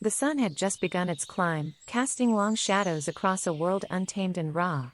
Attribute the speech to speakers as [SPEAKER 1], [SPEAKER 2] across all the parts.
[SPEAKER 1] The sun had just begun its climb, casting long shadows across a world untamed and raw.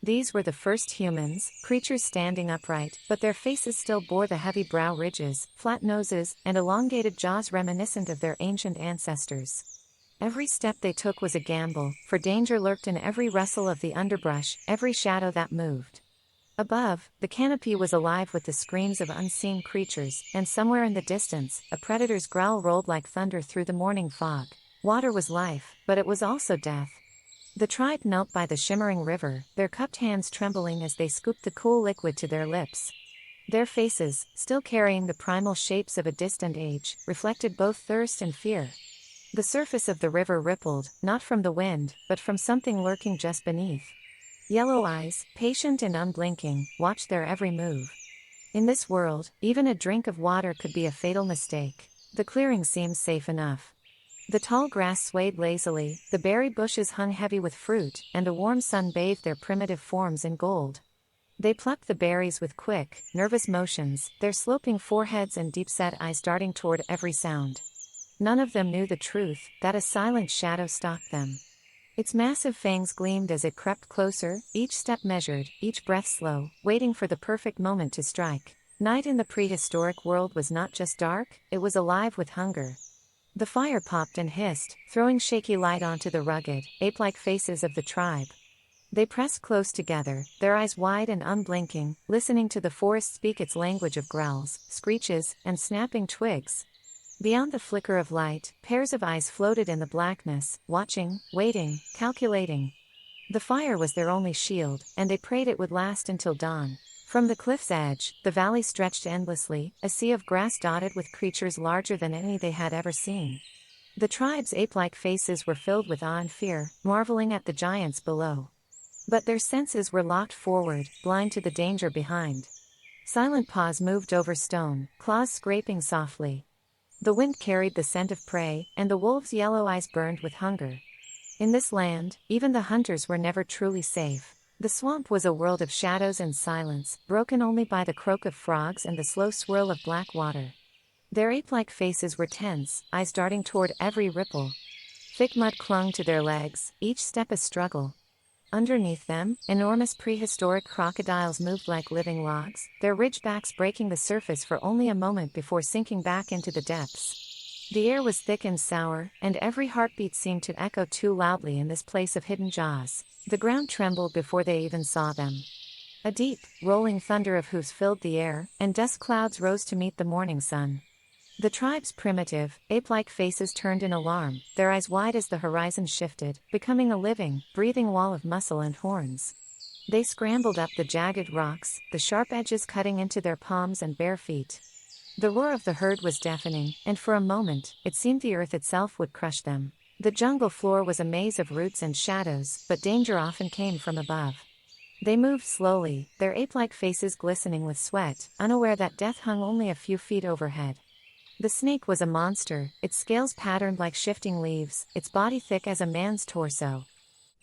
[SPEAKER 1] These were the first humans, creatures standing upright, but their faces still bore the heavy brow ridges, flat noses, and elongated jaws reminiscent of their ancient ancestors. Every step they took was a gamble, for danger lurked in every rustle of the underbrush, every shadow that moved. Above, the canopy was alive with the screams of unseen creatures, and somewhere in the distance, a predator's growl rolled like thunder through the morning fog. Water was life, but it was also death. The tribe knelt by the shimmering river, their cupped hands trembling as they scooped the cool liquid to their lips. Their faces, still carrying the primal shapes of a distant age, reflected both thirst and fear. The surface of the river rippled, not from the wind, but from something lurking just beneath. Yellow eyes, patient and unblinking, watched their every move. In this world, even a drink of water could be a fatal mistake. The clearing seemed safe enough. The tall grass swayed lazily, the berry bushes hung heavy with fruit, and a warm sun bathed their primitive forms in gold. They plucked the berries with quick, nervous motions, their sloping foreheads and deep-set eyes darting toward every sound. None of them knew the truth, that a silent shadow stalked them. Its massive fangs gleamed as it crept closer, each step measured, each breath slow, waiting for the perfect moment to strike. Night in the prehistoric world was not just dark, it was alive with hunger. The fire popped and hissed, throwing shaky light onto the rugged, ape-like faces of the tribe. They pressed close together, their eyes wide and unblinking, listening to the forest speak its language of growls, screeches, and snapping twigs. Beyond the flicker of light, pairs of eyes floated in the blackness, watching, waiting, calculating. The fire was their only shield, and they prayed it would last until dawn. From the cliff's edge, the valley stretched endlessly, a sea of grass dotted with creatures larger than any they had ever seen. The tribe's ape-like faces were filled with awe and fear, marveling at the giants below. But their senses were locked forward, blind to the danger behind. Silent paws moved over stone, claws scraping softly. The wind carried the scent of prey, and the wolves' yellow eyes burned with hunger. In this land, even the hunters were never truly safe. The swamp was a world of shadows and silence, broken only by the croak of frogs and the slow swirl of black water. Their ape-like faces were tense, eyes darting toward every ripple. Thick mud clung to their legs, each step a struggle. Underneath them, enormous prehistoric crocodiles moved like living logs, their ridgebacks breaking the surface for only a moment before sinking back into the depths. The air was thick and sour, and every heartbeat seemed to echo too loudly in this place of hidden jaws. The ground trembled before they even saw them. A deep, rolling thunder of hoofs filled the air, and dust clouds rose to meet the morning sun. The tribe's primitive, ape-like faces turned in alarm, their eyes wide as the horizon shifted, becoming a living, breathing wall of muscle and horns. They scrambled up the jagged rocks, the sharp edges cutting into their palms and bare feet. The roar of the herd was deafening, and for a moment, it seemed the earth itself would crush them. The jungle floor was a maze of roots and shadows, but danger often came from above. They moved slowly, their ape-like faces glistening with sweat, unaware that death hung only a few feet overhead. The snake was a monster, its scales patterned like shifting leaves, its body thick as a man's torso.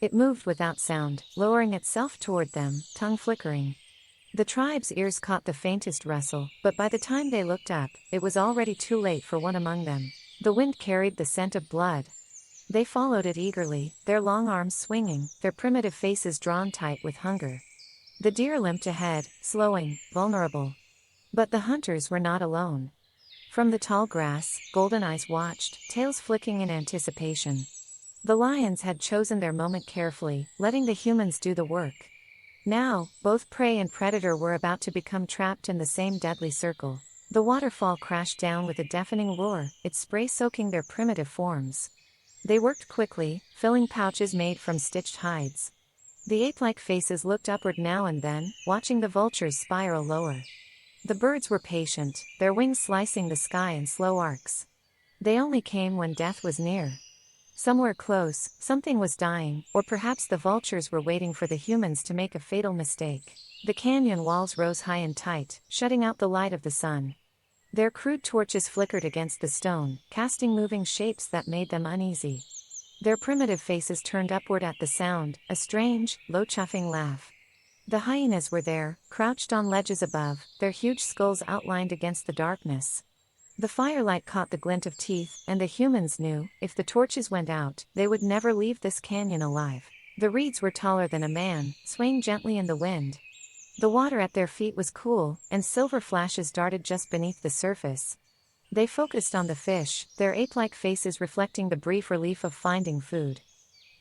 [SPEAKER 1] It moved without sound, lowering itself toward them, tongue flickering. The tribe's ears caught the faintest rustle, but by the time they looked up, it was already too late for one among them. The wind carried the scent of blood. They followed it eagerly, their long arms swinging, their primitive faces drawn tight with hunger. The deer limped ahead, slowing, vulnerable. But the hunters were not alone. From the tall grass, golden eyes watched, tails flicking in anticipation. The lions had chosen their moment carefully, letting the humans do the work. Now, both prey and predator were about to become trapped in the same deadly circle. The waterfall crashed down with a deafening roar, its spray soaking their primitive forms. They worked quickly, filling pouches made from stitched hides. The ape-like faces looked upward now and then, watching the vultures spiral lower. The birds were patient, their wings slicing the sky in slow arcs. They only came when death was near. Somewhere close, something was dying, or perhaps the vultures were waiting for the humans to make a fatal mistake. The canyon walls rose high and tight, shutting out the light of the sun. Their crude torches flickered against the stone, casting moving shapes that made them uneasy. Their primitive faces turned upward at the sound, a strange, low chuffing laugh. The hyenas were there, crouched on ledges above, their huge skulls outlined against the darkness. The firelight caught the glint of teeth, and the humans knew, if the torches went out, they would never leave this canyon alive. The reeds were taller than a man, swaying gently in the wind. The water at their feet was cool, and silver flashes darted just beneath the surface. They focused on the fish, their ape-like faces reflecting the brief relief of finding food.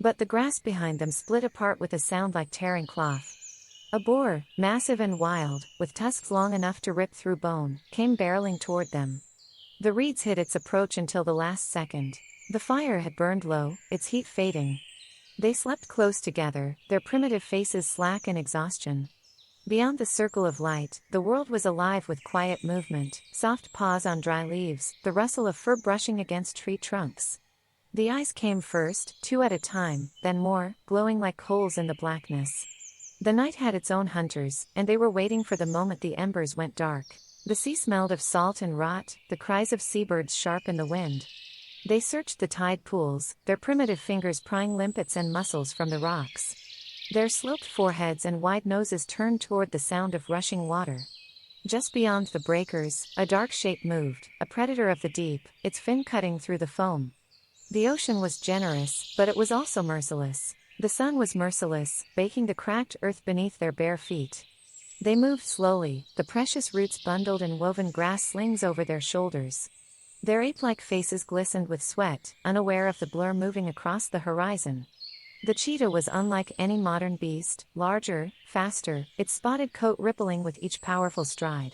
[SPEAKER 1] But the grass behind them split apart with a sound like tearing cloth. A boar, massive and wild, with tusks long enough to rip through bone, came barreling toward them. The reeds hid its approach until the last second. The fire had burned low, its heat fading. They slept close together, their primitive faces slack in exhaustion. Beyond the circle of light, the world was alive with quiet movement, soft paws on dry leaves, the rustle of fur brushing against tree trunks. The eyes came first, 2 at a time, then more, glowing like coals in the blackness. The night had its own hunters, and they were waiting for the moment the embers went dark. The sea smelled of salt and rot, the cries of seabirds sharp in the wind. They searched the tide pools, their primitive fingers prying limpets and mussels from the rocks. Their sloped foreheads and wide noses turned toward the sound of rushing water. Just beyond the breakers, a dark shape moved, a predator of the deep, its fin cutting through the foam. The ocean was generous, but it was also merciless. The sun was merciless, baking the cracked earth beneath their bare feet. They moved slowly, the precious roots bundled in woven grass slings over their shoulders. Their ape-like faces glistened with sweat, unaware of the blur moving across the horizon. The cheetah was unlike any modern beast, larger, faster, its spotted coat rippling with each powerful stride.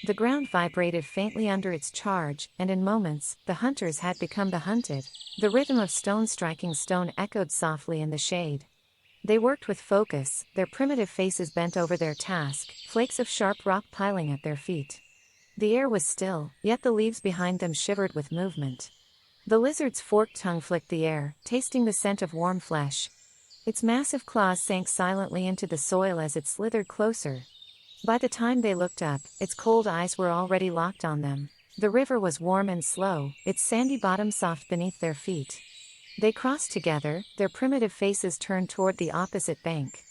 [SPEAKER 1] The ground vibrated faintly under its charge, and in moments, the hunters had become the hunted. The rhythm of stone striking stone echoed softly in the shade. They worked with focus, their primitive faces bent over their task, flakes of sharp rock piling at their feet. The air was still, yet the leaves behind them shivered with movement. The lizard's forked tongue flicked the air, tasting the scent of warm flesh. Its massive claws sank silently into the soil as it slithered closer. By the time they looked up, its cold eyes were already locked on them. The river was warm and slow, its sandy bottom soft beneath their feet. They crossed together, their primitive faces turned toward the opposite bank.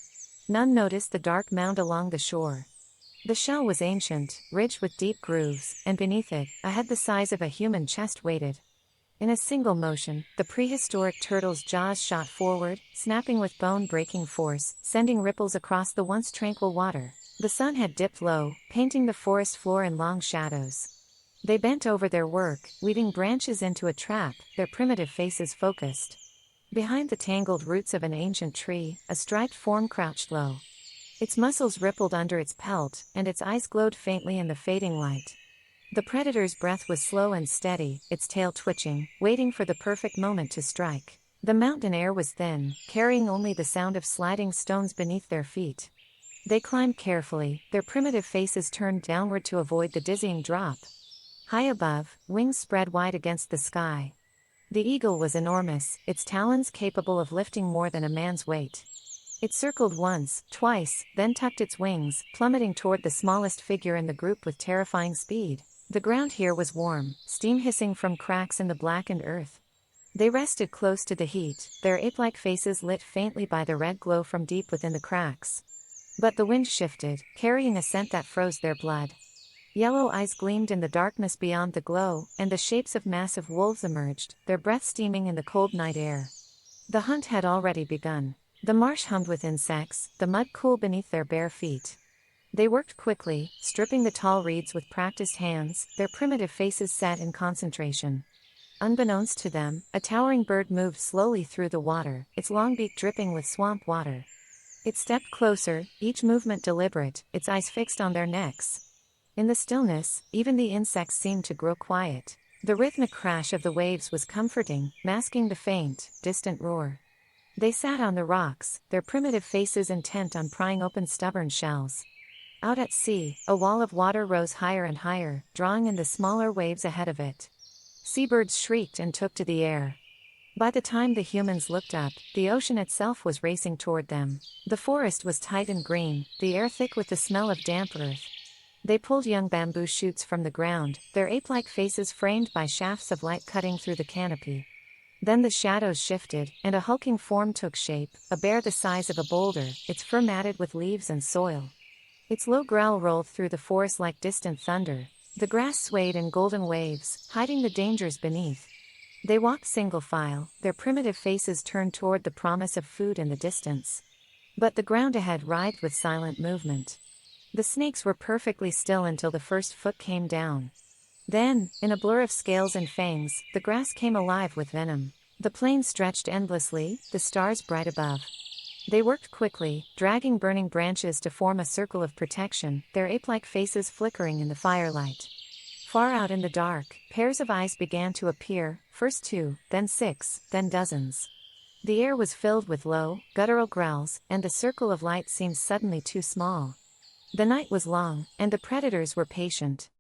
[SPEAKER 1] None noticed the dark mound along the shore. The shell was ancient, ridged with deep grooves, and beneath it, a head the size of a human chest waited. In a single motion, the prehistoric turtle's jaws shot forward, snapping with bone-breaking force, sending ripples across the once tranquil water. The sun had dipped low, painting the forest floor in long shadows. They bent over their work, weaving branches into a trap, their primitive faces focused. Behind the tangled roots of an ancient tree, a striped form crouched low. Its muscles rippled under its pelt, and its eyes glowed faintly in the fading light. The predator's breath was slow and steady, its tail twitching, waiting for the perfect moment to strike. The mountain air was thin, carrying only the sound of sliding stones beneath their feet. They climbed carefully, their primitive faces turned downward to avoid the dizzying drop. High above, wings spread wide against the sky. The eagle was enormous, its talons capable of lifting more than a man's weight. It circled once, twice, then tucked its wings, plummeting toward the smallest figure in the group with terrifying speed. The ground here was warm, steam hissing from cracks in the blackened earth. They rested close to the heat, their ape-like faces lit faintly by the red glow from deep within the cracks. But the wind shifted, carrying a scent that froze their blood. Yellow eyes gleamed in the darkness beyond the glow, and the shapes of massive wolves emerged, their breath steaming in the cold night air. The hunt had already begun. The marsh hummed with insects, the mud cool beneath their bare feet. They worked quickly, stripping the tall reeds with practiced hands, their primitive faces set in concentration. Unbeknownst to them, a towering bird moved slowly through the water, its long beak dripping with swamp water. It stepped closer, each movement deliberate, its eyes fixed on their necks. In the stillness, even the insects seemed to grow quiet. The rhythmic crash of the waves was comforting, masking the faint, distant roar. They sat on the rocks, their primitive faces intent on prying open stubborn shells. Out at sea, a wall of water rose higher and higher, drawing in the smaller waves ahead of it. Seabirds shrieked and took to the air. By the time the humans looked up, the ocean itself was racing toward them. The forest was tight and green, the air thick with the smell of damp earth. They pulled young bamboo shoots from the ground, their ape-like faces framed by shafts of light cutting through the canopy. Then the shadows shifted, and a hulking form took shape, a bear the size of a boulder, its fur matted with leaves and soil. Its low growl rolled through the forest like distant thunder. The grass swayed in golden waves, hiding the dangers beneath. They walked single file, their primitive faces turned toward the promise of food in the distance. But the ground ahead writhed with silent movement. The snakes were perfectly still until the first foot came down. Then, in a blur of scales and fangs, the grass came alive with venom. The plain stretched endlessly, the stars bright above. They worked quickly, dragging burning branches to form a circle of protection, their ape-like faces flickering in the firelight. Far out in the dark, pairs of eyes began to appear, first 2, then 6, then dozens. The air was filled with low, guttural growls, and the circle of light seemed suddenly too small. The night was long, and the predators were patient.